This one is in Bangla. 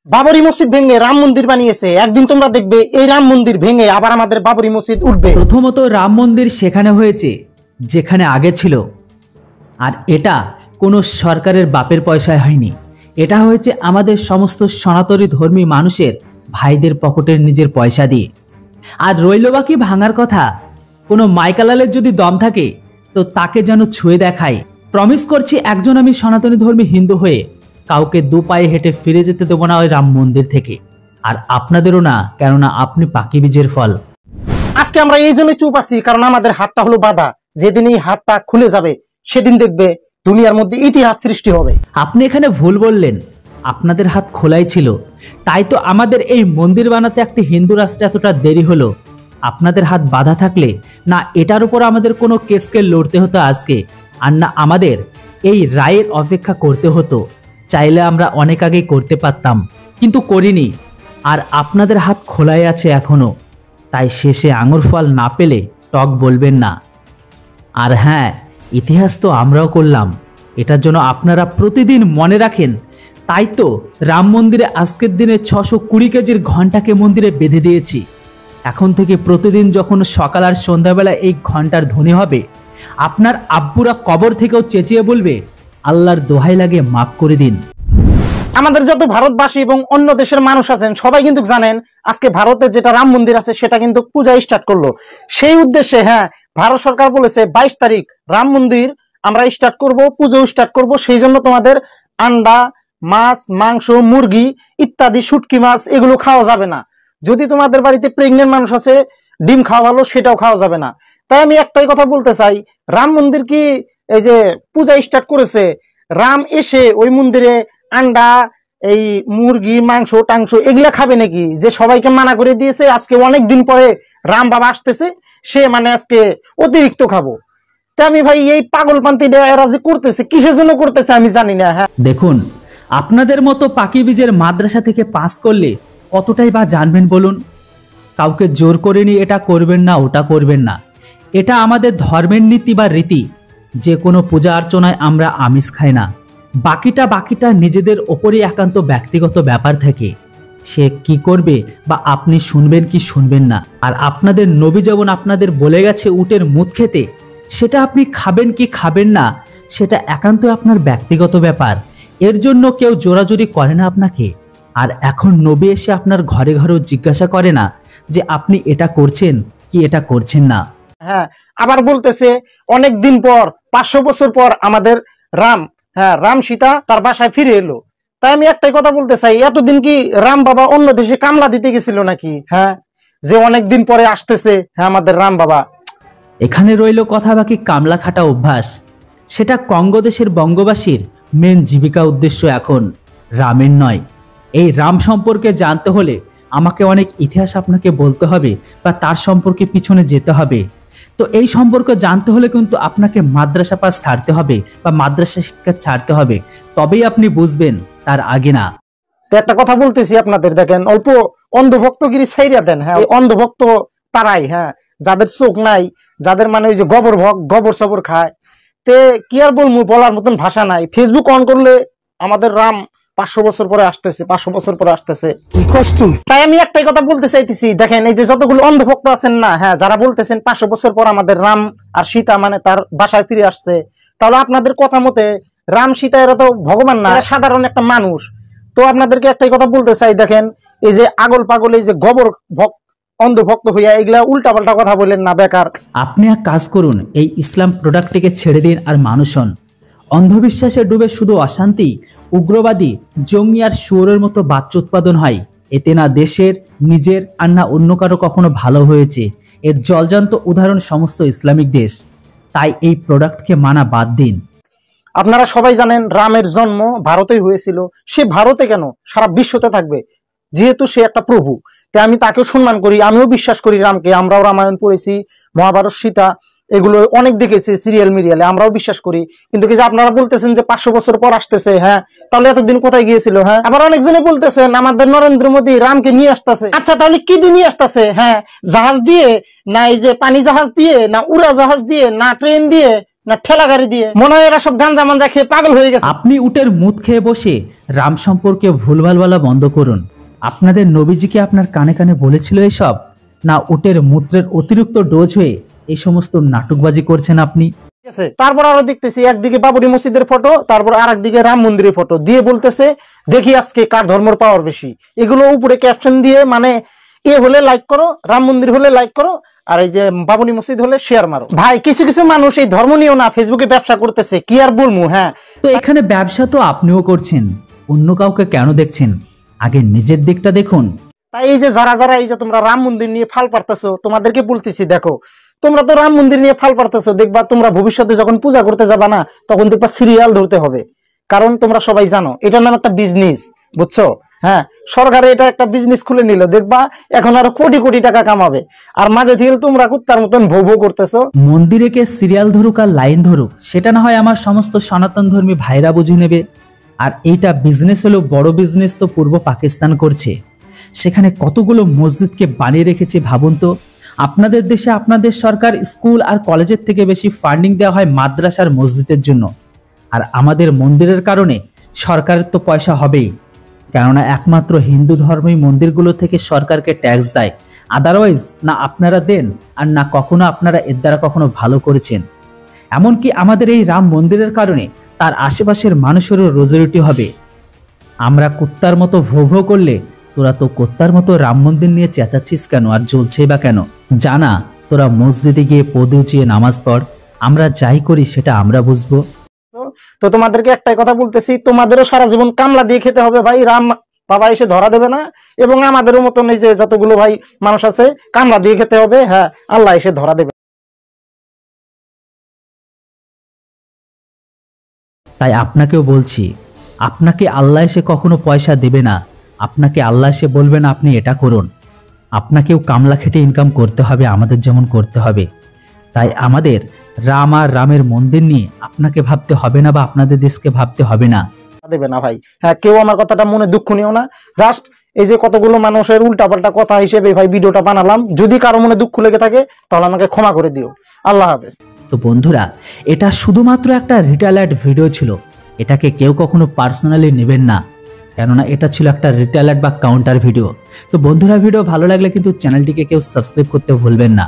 বাবরি মসজিদ ভেঙে রাম মন্দির বানিয়েছে। একদিন তোমরা দেখবে এই রাম মন্দির ভেঙে আবার আমাদের বাবরি মসজিদ উঠবে। প্রথমত রাম মন্দির সেখানে হয়েছে যেখানে আগে ছিল, আর এটা কোনো সরকারের বাপের পয়সায় হয়নি। এটা হয়েছে আমাদের সমস্ত সনাতনী ধর্মী মানুষের ভাইদের পকেটের নিজের পয়সা দিয়ে। আর রইল বাকি ভাঙার কথা, কোনো মাইকালালের যদি দম থাকে তো তাকে যেন ছুঁয়ে দেখায়। প্রমিস করছি, একজন আমি সনাতনী ধর্মী হিন্দু হয়ে কাউকে দু পায়ে হেঁটে ফিরে যেতে দেবো না ওই রাম মন্দির থেকে, আর আপনাদেরও না, কেননা আপনি পাকি বীজের ফল। আজকে আমরা এই জন্য চুপ আছি, কারণ আমাদের হাতটা হলো বাঁধা। যেদিন এই হাতটা খুলে যাবে সেদিন দেখবে দুনিয়ার মধ্যে ইতিহাস সৃষ্টি হবে। আপনি এখানে ভুল বললেন, আপনাদের হাত খোলাই ছিল, তাই তো আমাদের এই মন্দির বানাতে একটি হিন্দু রাষ্ট্রে এতটা দেরি হলো। আপনাদের হাত বাঁধা থাকলে না এটার উপর আমাদের কোনো কেসকে লড়তে হতো আজকে, আর না আমাদের এই রায়ের অপেক্ষা করতে হতো। চাইলে আমরা অনেক আগেই করতে পারতাম, কিন্তু করিনি। আর আপনাদের হাত খোলাই আছে এখনো, তাই শেষে আঙুর ফল না পেলে টক বলবেন না। আর হ্যাঁ, ইতিহাস তো আমরাও করলাম, এটার জন্য আপনারা প্রতিদিন মনে রাখেন। তাই তো রাম মন্দিরে আজকের দিনে 620 কেজির ঘন্টাকে মন্দিরে বেঁধে দিয়েছি। এখন থেকে প্রতিদিন যখন সকাল আর সন্ধ্যাবেলা এই ঘন্টার ধ্বনি হবে, আপনার আব্বুরা কবর থেকেও চেঁচিয়ে বলবে, আল্লাহর দোহাই লাগে মাফ করে দিন। আমাদের যত ভারতবাসী এবং অন্য দেশের মানুষ আছেন সবাই কিন্তু জানেন আজকে ভারতে যেটা রাম মন্দির আছে সেটা কিন্তু পূজা স্টার্ট করলো। সেই উদ্দেশ্যে ভারত সরকার বলেছে 22 তারিখ রাম মন্দির আমরা স্টার্ট করব, পুজো স্টার্ট করব। সেই জন্য তোমাদের আন্ডা, মাছ, মাংস, মুরগি ইত্যাদি শুটকি মাছ এগুলো খাওয়া যাবে না। যদি তোমাদের বাড়িতে প্রেগনেন্ট মানুষ আছে ডিম খাওয়া ভালো, সেটাও খাওয়া যাবে না। তাই আমি একটাই কথা বলতে চাই, রাম মন্দির কি এই যে পূজা স্টার্ট করেছে, রাম এসে ওই মন্দিরে আন্ডা, এই মুরগি, মাংস টাংস এগুলা খাবে নাকি? যে সবাইকে মানা করে দিয়েছে আজকে অনেক দিন পরে রাম বাবা আসতেছে, সে আজকে অতিরিক্ত খাবো। তা আমি ভাই এই পাগলপান্তি এরা যে করতেছে কিসের জন্য করতেছে আমি জানি না। দেখুন, আপনাদের মতো পাকি বীজের মাদ্রাসা থেকে পাস করলে কতটাই বা জানবেন বলুন? কাউকে জোর করে নিয়ে এটা করবেন না, ওটা করবেন না। এটা আমাদের ধর্মের নীতি বা রীতি। যে কোনো পূজা অর্চনায় আমরা আমিষ খাই না। বাকিটা নিজেদের ওপরই একান্ত ব্যক্তিগত ব্যাপার থেকে সে কি করবে বা আপনি শুনবেন কি শুনবেন না। আর আপনাদের নবী যেমন আপনাদের বলে গেছে উটের মুত খেতে, সেটা আপনি খাবেন কি খাবেন না সেটা একান্ত আপনার ব্যক্তিগত ব্যাপার। এর জন্য কেউ জোরাজুরি করে না আপনাকে। আর এখন নবী এসে আপনার ঘরে ঘরেও জিজ্ঞাসা করে না যে আপনি এটা করছেন কি এটা করছেন না। আবার বলতেছে অনেক দিন পর, 500 বছর পর আমাদের রাম সীতা তার বাসায় ফিরে এলো। তাই আমি একটাই কথা বলতে চাই, এতদিন কি রাম বাবা অন্য দেশে কামলা দিতে গেছিল নাকি? যে অনেক দিন পরে আসতেছে আমাদের রাম বাবা। এখানে রইল কথা বাকি কামলা খাটা অভ্যাস। সেটা কঙ্গো দেশের বঙ্গবাসীর মেন জীবিকা উদ্দেশ্য এখন, রামের নয়। এই রাম সম্পর্কে জানতে হলে আমাকে অনেক ইতিহাস আপনাকে বলতে হবে বা তার সম্পর্কে পিছনে যেতে হবে। তো এই সম্পর্কে জানতে হলে কিন্তু আপনাকে মাদ্রাসা পাস ছাড়তে হবে বা মাদ্রাসা শিক্ষা ছাড়তে হবে, তবেই আপনি বুঝবেন, তার আগে না। তো একটা কথা বলতেছি আপনাদের, দেখেন অল্প অন্ধভক্তগিরি ছাইরা দেন। অন্ধভক্ত তারাই যাদের চোখ নাই, যাদের ওই যে গোবর সবর খায়। তে কি আর বলবো, বলার মতন ভাষা নাই। ফেসবুক অন করলে আমাদের রাম 500 বছর পরে আসতেছে, 500 বছর পরে আসতেছে। তাই আমি একটাই কথা বলতে চাইতেছি, দেখেন এই যে যতগুলো অন্ধভক্ত আছেন না, যারা বলতেছেন 500 বছর পর আমাদের রাম আর সীতা তার বাসায় ফিরে আসছে, তাহলে আপনাদের কথা মতে রাম সীতা এরা তো ভগবান না, সাধারণ একটা মানুষ। তো আপনাদেরকে একটাই কথা বলতে চাই, দেখেন এই যে আগল পাগল, এই যে অন্ধভক্ত হইয়া এগুলা উল্টা পাল্টা কথা বললেন না, বেকার। আপনি এক কাজ করুন, এই ইসলাম প্রোডাক্টটিকে ছেড়ে দিন আর মানুষ হন। অন্ধবিশ্বাসে ডুবে শুধু অশান্তি, উগ্রবাদী, জঙ্গি আর শুয়োরের মতো বাচ্চা উৎপাদন হয়। এতে না দেশের, নিজের আর না অন্য কারো কখনো ভালো হয়েছে। এর জলজান্ত উদাহরণ সমস্ত ইসলামিক দেশ। তাই এই প্রোডাক্টকে মানা বাদ দিন। আপনারা সবাই জানেন রামের জন্ম ভারতেই হয়েছিল। সে ভারতে কেন, সারা বিশ্বতে থাকবে, যেহেতু সে একটা প্রভু। তাই আমি তাকেও সম্মান করি, আমিও বিশ্বাস করি রামকে। আমরাও রামায়ণ পড়েছি, মহাভারত, সীতা এগুলো অনেক দেখেছি সিরিয়াল মিরিয়ালে, আমরাও বিশ্বাস করি। কিন্তু কি যে আপনারা বলতেছেন যে 500 বছর পর আসতেছে, তাহলে এতদিন কোথায় গিয়েছিল? আবার অনেকজনে বলতেছেন আমাদের নরেন্দ্র মোদী রামকে নিয়ে আসতেছে। আচ্ছা তাহলে কি দিয়ে নিয়ে আসতেছে? জাহাজ দিয়ে, না এই যে পানি জাহাজ দিয়ে, না উড়া জাহাজ দিয়ে, না ট্রেন দিয়ে, না ঠেলা গাড়ি দিয়ে? মনে হয় এরা সব গাঞ্জা মাঞ্জা খেয়ে পাগল হয়ে গেছে। আপনি উটের মুদ খেয়ে বসে রাম সম্পর্কে ভুলভাল বলা বন্ধ করুন। আপনাদের নবীজিকে আপনার কানে কানে বলেছিল এসব? না উটের মূত্রের অতিরিক্ত ডোজ হয়ে এই সমস্ত নাটকবাজি করছেন আপনি? তারপর আরো দেখতেছি একদিকে বাবরি মসজিদের ফটো, তারপর আর একদিকে রাম মন্দিরের ফটো দিয়ে বলতেছে দেখি আজকে কার ধর্মের পাওয়ার বেশি। এগুলো উপরে ক্যাপশন দিয়ে মানে এ হলে লাইক করো, রাম মন্দির হলে লাইক করো, আর এই যে বাবরি মসজিদ হলে শেয়ার মারো। ভাই কিছু কিছু মানুষ এই ধর্ম নিয়েও না ফেসবুকে ব্যবসা করতেছে, কি আর বলবো। হ্যাঁ, তো এখানে ব্যবসা তো আপনিও করছেন, অন্য কাউকে কেন দেখছেন? আগে নিজের দিকটা দেখুন। তাই এই যে যারা যারা এই যে তোমরা রাম মন্দির নিয়ে ফাল পারতেছো, তোমাদেরকে বলতেছি দেখো, তোমরা তো রাম মন্দির নিয়ে ফাল পারতেছো, দেখবা তোমরা ভবিষ্যতে যখন পূজা করতে যাবা না, তখন দেখবা সিরিয়াল ধরতে হবে। কারণ তোমরা সবাই জানো এটার নাম একটা বিজনেস, বুঝছো? হ্যাঁ, সরকারে এটা একটা বিজনেস খুলে নিল, দেখবা এখন আরো কোটি কোটি টাকা কামাবে, আর মাঝে থেকে তোমরা কুত্তার মতন ভৌ ভৌ করতেছো। মন্দিরে কে সিরিয়াল ধরুক আর লাইন ধরুক, সেটা না হয় আমার সমস্ত সনাতন ধর্মী ভাইরা বুঝে নেবে। আর এইটা বিজনেস হলো, বড় বিজনেস তো পূর্ব পাকিস্তান করছে। সেখানে কতগুলো মসজিদকে বানিয়ে রেখেছে ভাবুন তো। আপনাদের দেশে আপনাদের সরকার স্কুল আর কলেজের থেকে বেশি ফান্ডিং দেওয়া হয় মাদ্রাসার মসজিদের জন্য, আর আমাদের মন্দিরের কারণে সরকারের তো পয়সা হবেই, কেননা একমাত্র হিন্দু ধর্মী মন্দিরগুলো থেকে সরকারকে ট্যাক্স দেয়। আদারওয়াইজ না আপনারা দেন, আর না কখনো আপনারা এর দ্বারা কখনো ভালো করেছেন। এমনকি আমাদের এই রাম মন্দিরের কারণে তার আশেপাশের মানুষেরও রোজি হবে। আমরা কুত্তার মতো ভো ভো করলে তোরা তো কুত্তার মতো রাম মন্দির নিয়ে চেঁচাচ্ছিস কেন, আর জ্বলছেই বা কেন? জানা তোরা মসজিদে গিয়ে পদ উঁচিয়ে নামাজ পড়, আমরা যাই করি সেটা আমরা বুঝবো। তো তোমাদেরকে একটাই কথা বলতেছি, তোমাদেরও সারা জীবন কামলা দিয়ে খেতে হবে ভাই, রাম বাবা এসে ধরা দেবে না। এবং আমাদেরও মতন এই যে যতগুলো ভাই মানুষ আছে কামলা দিয়ে খেতে হবে, হ্যাঁ আল্লাহ এসে ধরা দেবে। তাই আপনাকেও বলছি, আপনাকে আল্লাহ এসে কখনো পয়সা দেবে না, আপনাকে আল্লাহ এসে বলবে না আপনি এটা করুন। আপনাকেও কামলা খেটে ইনকাম করতে হবে, আমাদের যেমন করতে হবে। তাই আমাদের রাম আর রামের মন্দির নিয়ে আপনাকে ভাবতে হবে না, বা আপনাদের দেশকে ভাবতে হবে না। দেবে না ভাই। হ্যাঁ, কেউ আমার কথাটা মনে দুঃখ নিও না। জাস্ট এই যে কতগুলো মানুষের উল্টাপাল্টা কথা হিসেবে ভাই ভিডিওটা বানালাম। যদি কারো মনে দুঃখ লেগে থাকে তাহলে আমাকে ক্ষমা করে দিও। আল্লাহ হাফেজ। তো বন্ধুরা, এটা শুধুমাত্র একটা রিটেলার্ড ভিডিও ছিল, এটাকে কেউ কখনো পার্সোনালি নেবেন না, কেননা এটা ছিল একটা রিটেলার্ড বা কাউন্টার ভিডিও। তো বন্ধুরা, ভিডিও ভালো লাগলে কিন্তু চ্যানেলটিকে কেউ সাবস্ক্রাইব করতে ভুলবেন না।